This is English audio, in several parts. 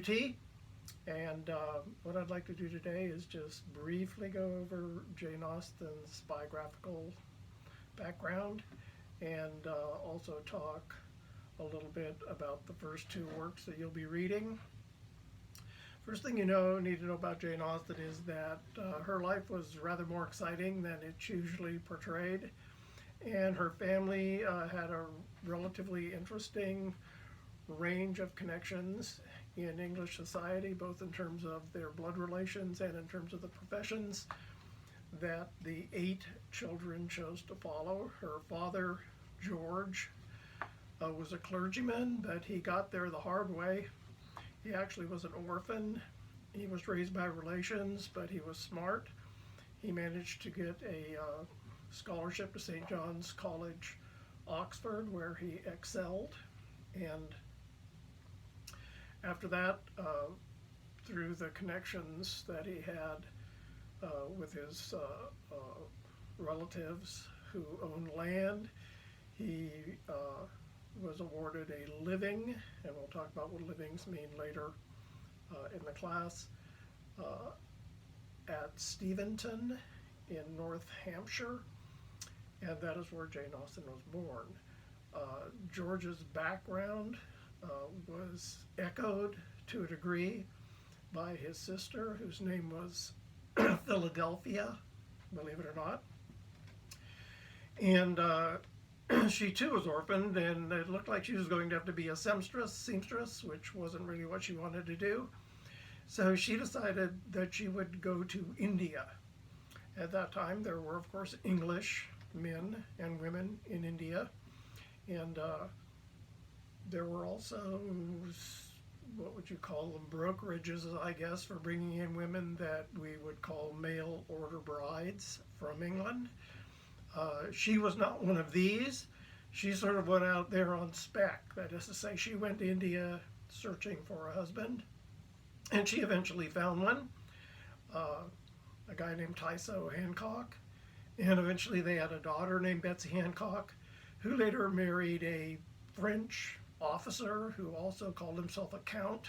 Tea, and what I'd like to do today is just briefly go over Jane Austen's biographical background and also talk a little bit about the first two works that you'll be reading. First thing need to know about Jane Austen is that her life was rather more exciting than it's usually portrayed, and her family had a relatively interesting range of connections in English society, both in terms of their blood relations and in terms of the professions that the 8 children chose to follow. Her father, George, was a clergyman, but he got there the hard way. He actually was an orphan. He was raised by relations, but he was smart. He managed to get a scholarship to St. John's College, Oxford, where he excelled. And after that, through the connections that he had with his relatives who owned land, he was awarded a living, and we'll talk about what livings mean later in the class, at Steventon in North Hampshire, and that is where Jane Austen was born. George's background was echoed to a degree by his sister, whose name was Philadelphia, believe it or not. And she too was orphaned, and it looked like she was going to have to be a seamstress, which wasn't really what she wanted to do. So she decided that she would go to India. At that time, there were, of course, English men and women in India, and there were also, what would you call them, brokerages, I guess, for bringing in women that we would call mail order brides from England. She was not one of these. She sort of went out there on spec. That is to say, she went to India searching for a husband, and she eventually found one, a guy named Tyso Hancock, and eventually they had a daughter named Betsy Hancock, who later married a French officer who also called himself a count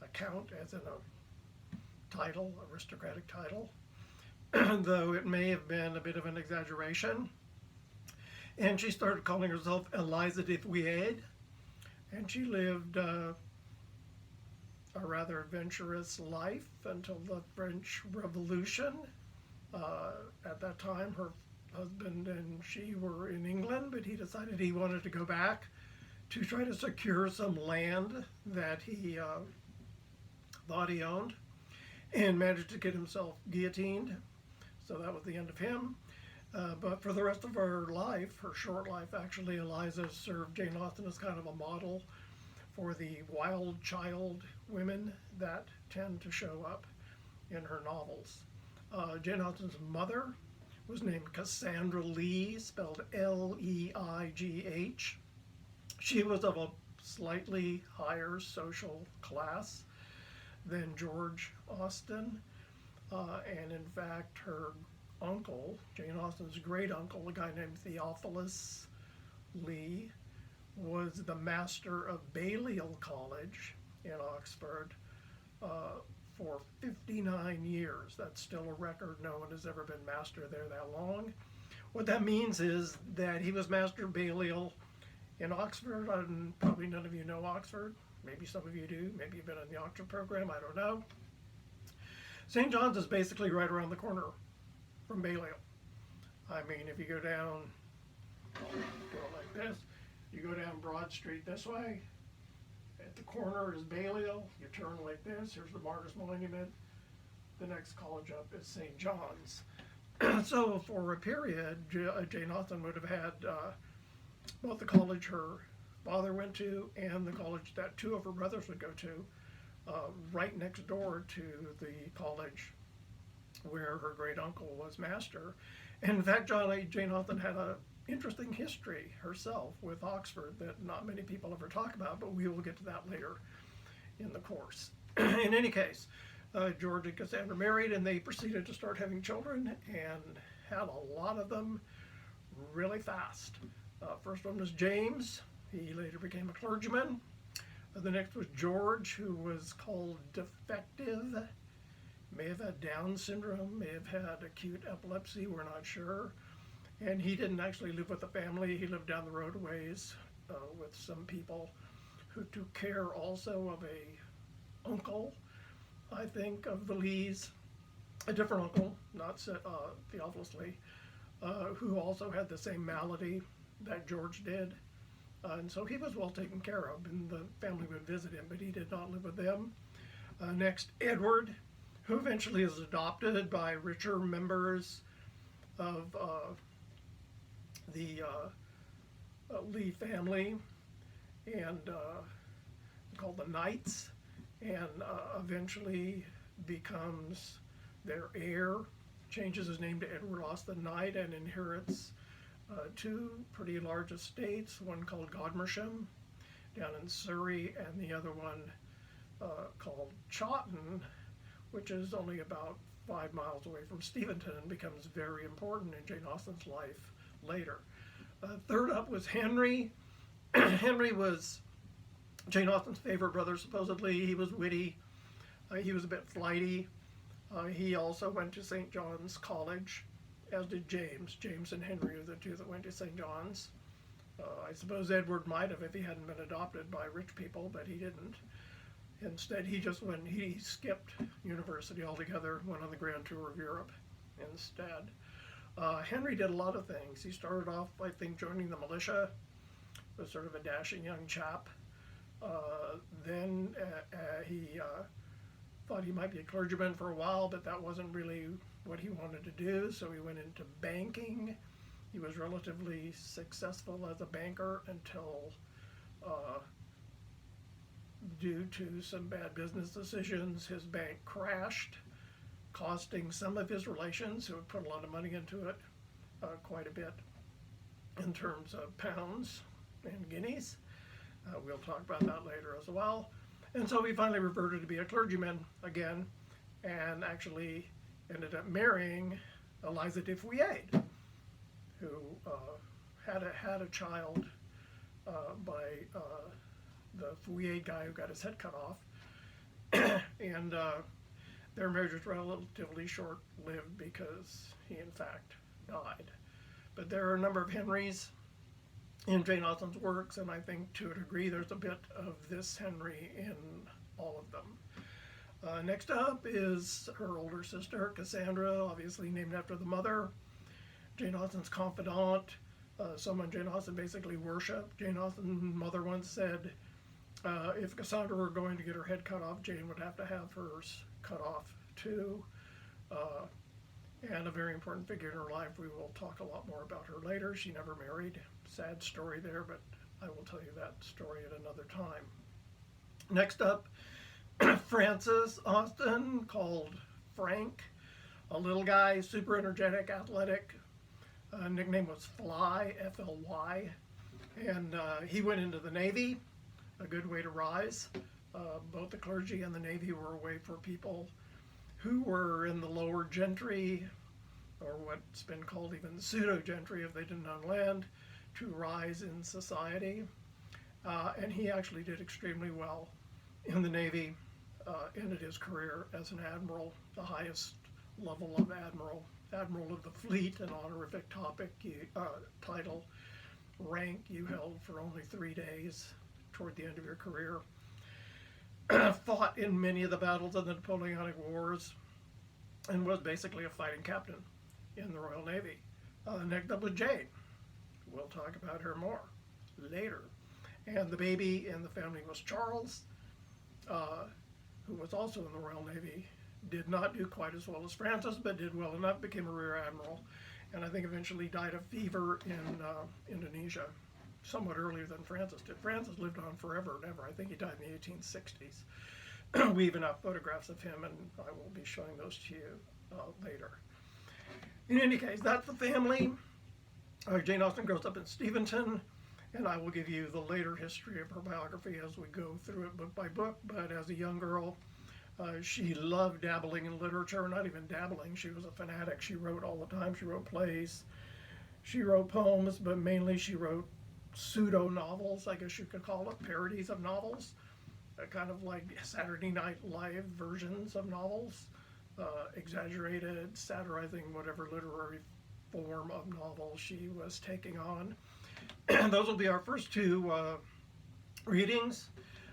as in a title, aristocratic title, though it may have been a bit of an exaggeration. And she started calling herself Eliza de Fouillade, and she lived a rather adventurous life until the French Revolution. At that time, her husband and she were in England, but he decided he wanted to go back to try to secure some land that he thought he owned, and managed to get himself guillotined. So that was the end of him. But for the rest of her life, her short life actually, Eliza served Jane Austen as kind of a model for the wild child women that tend to show up in her novels. Jane Austen's mother was named Cassandra Lee, spelled Leigh. She was of a slightly higher social class than George Austen, and in fact her uncle, Jane Austen's great uncle, a guy named Theophilus Lee, was the master of Balliol College in Oxford for 59 years. That's still a record. No one has ever been master there that long. What that means is that he was master of Balliol in Oxford, and probably none of you know Oxford. Maybe some of you do. Maybe you've been in the Oxford program. I don't know. St. John's is basically right around the corner from Balliol. I mean, if you go down, go like this, you go down Broad Street this way, at the corner is Balliol, you turn like this, here's the Martyrs Monument, the next college up is St. John's. So for a period, Jane Austen would have had both the college her father went to and the college that 2 of her brothers would go to, right next door to the college where her great uncle was master. And in fact, Jane Austen had an interesting history herself with Oxford that not many people ever talk about, but we will get to that later in the course. In any case, George and Cassandra married, and they proceeded to start having children, and had a lot of them really fast. First one was James. He later became a clergyman. The next was George, who was called defective. May have had Down syndrome, may have had acute epilepsy, we're not sure. And he didn't actually live with the family. He lived down the road a ways with some people who took care also of a uncle, I think, of the Lees, a different uncle, not Theophilus Lee, who also had the same malady that George did. And so he was well taken care of, and the family would visit him, but he did not live with them. Next, Edward, who eventually is adopted by richer members of the Lee family, and called the Knights, and eventually becomes their heir, changes his name to Edward Austin Knight, and inherits two pretty large estates, one called Godmersham down in Surrey, and the other one called Chawton, which is only about 5 miles away from Steventon, and becomes very important in Jane Austen's life later. Third up was Henry. Henry was Jane Austen's favorite brother, supposedly. He was witty. He was a bit flighty. He also went to St. John's College, as did James. James and Henry are the two that went to St. John's. I suppose Edward might have if he hadn't been adopted by rich people, but he didn't. Instead, he skipped university altogether, went on the grand tour of Europe instead. Henry did a lot of things. He started off, I think, joining the militia, was sort of a dashing young chap. Then he thought he might be a clergyman for a while, but that wasn't really what he wanted to do, so he went into banking. He was relatively successful as a banker until, due to some bad business decisions, his bank crashed, costing some of his relations, who had put a lot of money into it, quite a bit in terms of pounds and guineas. We'll talk about that later as well. And so he finally reverted to be a clergyman again, and actually ended up marrying Eliza de Fouillade, who had a child by the Fouillade guy who got his head cut off. And their marriage was relatively short-lived because he, in fact, died. But there are a number of Henrys in Jane Austen's works, and I think to a degree there's a bit of this Henry in all of them. Next up is her older sister, Cassandra, obviously named after the mother. Jane Austen's confidant, someone Jane Austen basically worshipped. Jane Austen's mother once said, if Cassandra were going to get her head cut off, Jane would have to have hers cut off too. And a very important figure in her life. We will talk a lot more about her later. She never married. Sad story there, but I will tell you that story at another time. Next up, Francis Austen, called Frank, a little guy, super energetic, athletic. Nickname was Fly, F-L-Y. And he went into the Navy, a good way to rise. Both the clergy and the Navy were a way for people who were in the lower gentry, or what's been called even the pseudo-gentry if they didn't own land, to rise in society. And he actually did extremely well in the Navy, ended his career as an admiral, the highest level of admiral of the fleet, an honorific title, rank you held for only 3 days toward the end of your career. Fought in many of the battles of the Napoleonic Wars, and was basically a fighting captain in the Royal Navy. Next up was Jane. We'll talk about her more later. And the baby in the family was Charles, who was also in the Royal Navy. Did not do quite as well as Francis, but did well enough, became a rear admiral, and I think eventually died of fever in Indonesia, somewhat earlier than Francis did. Francis lived on forever and ever. I think he died in the 1860s. We even have photographs of him, and I will be showing those to you later. In any case, that's the family. Jane Austen grows up in Steventon, and I will give you the later history of her biography as we go through it book by book. But as a young girl, she loved dabbling in literature. Not even dabbling, she was a fanatic. She wrote all the time. She wrote plays, she wrote poems, but mainly she wrote pseudo novels, I guess you could call it, parodies of novels. kind of like Saturday Night Live versions of novels, exaggerated, satirizing whatever literary form of novel she was taking on. And those will be our first two readings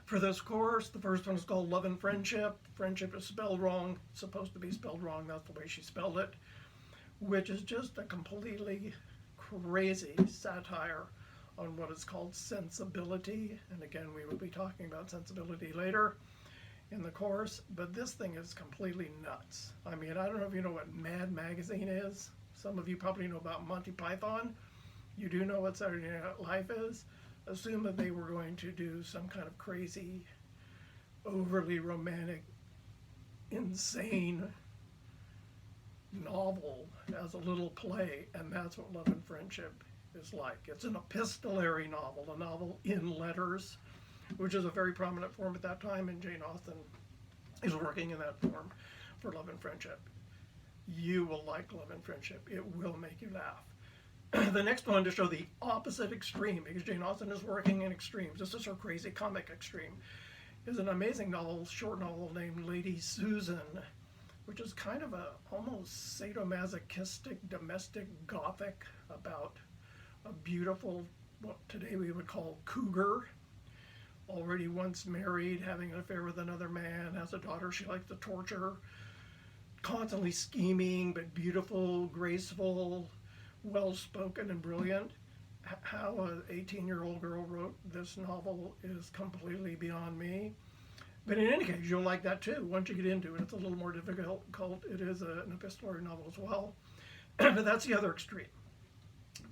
for this course. The first one is called Love and Friendship. Friendship is spelled wrong, it's supposed to be spelled wrong, that's the way she spelled it, which is just a completely crazy satire on what is called sensibility. And again, we will be talking about sensibility later in the course, but this thing is completely nuts. I mean, I don't know if you know what Mad Magazine is. Some of you probably know about Monty Python. You do know what Saturday Night Live is. Assume that they were going to do some kind of crazy, overly romantic, insane novel as a little play, and that's what Love and Friendship is like. It's an epistolary novel, a novel in letters, which is a very prominent form at that time, and Jane Austen is working in that form for Love and Friendship. You will like Love and Friendship. It will make you laugh. The next one, to show the opposite extreme, because Jane Austen is working in extremes. This is her crazy comic extreme. Is an amazing novel, short novel named Lady Susan, which is kind of a almost sadomasochistic, domestic gothic about a beautiful, what today we would call cougar, already once married, having an affair with another man, has a daughter she likes to torture, constantly scheming, but beautiful, graceful, well-spoken, and brilliant. How an 18-year-old girl wrote this novel is completely beyond me. But in any case, you'll like that too. Once you get into it, it's a little more difficult. It is an epistolary novel as well. But that's the other extreme.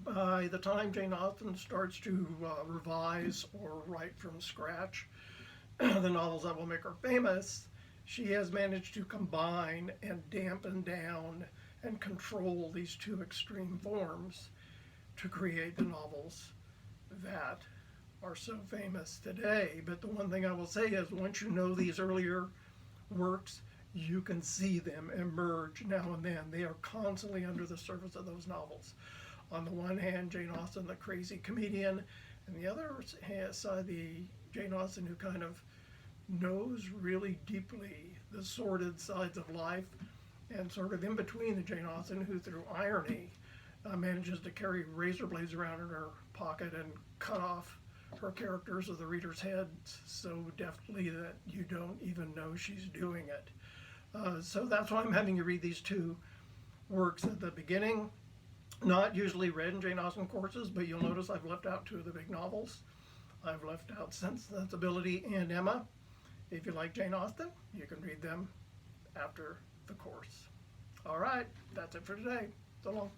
By the time Jane Austen starts to revise or write from scratch the novels that will make her famous, she has managed to combine and dampen down and control these two extreme forms to create the novels that are so famous today. But the one thing I will say is, once you know these earlier works, you can see them emerge now and then. They are constantly under the surface of those novels. On the one hand, Jane Austen, the crazy comedian, and the other side, the Jane Austen who kind of knows really deeply the sordid sides of life, and sort of in between the Jane Austen who, through irony, manages to carry razor blades around in her pocket and cut off her characters or the reader's heads so deftly that you don't even know she's doing it. So that's why I'm having you read these two works at the beginning. Not usually read in Jane Austen courses, but you'll notice I've left out two of the big novels. I've left out Sensibility and Emma. If you like Jane Austen, you can read them after the course. All right, that's it for today. So long.